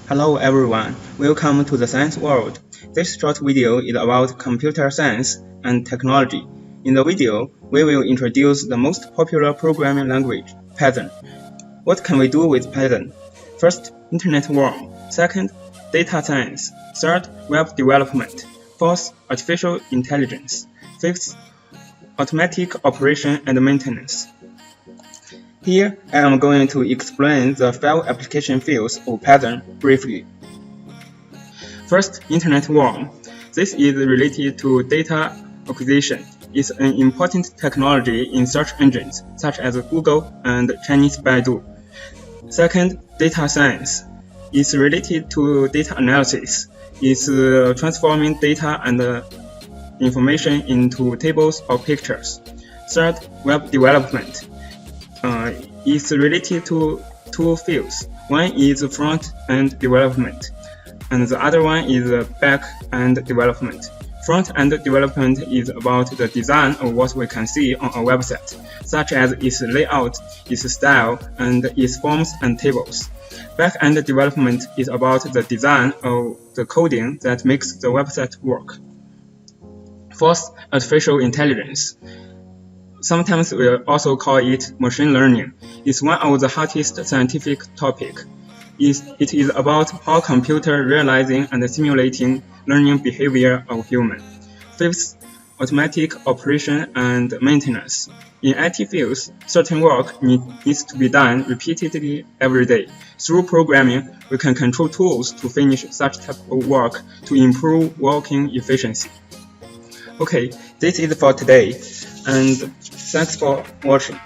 Hello everyone, welcome to the Science World. This short video is about computer science and technology. In the video, we will introduce the most popular programming language, Python. What can we do with Python? First, Internet worm. Second, data science. Third, web development. Fourth, artificial intelligence. Fifth, automatic operation and maintenance. Here, I am going to explain the 5 application fields of Python briefly. First, Internet worm. This is related to data acquisition. It's an important technology in search engines such as Google and Chinese Baidu. Second, data science. It's related to data analysis. It's transforming data and information into tables or pictures. Third, web development. It's related to two fields. One is front-end development, and the other one is back-end development. Front-end development is about the design of what we can see on a website, such as its layout, its style, and its forms and tables. Back-end development is about the design of the coding that makes the website work. Fourth, artificial intelligence. Sometimes we also call it machine learning. It's one of the hottest scientific topics. It is about how computers realizing and simulating learning behavior of humans. Fifth, automatic operation and maintenance. In IT fields, certain work needs to be done repeatedly every day. Through programming, we can control tools to finish such type of work to improve working efficiency. Okay, this is for today, and thanks for watching.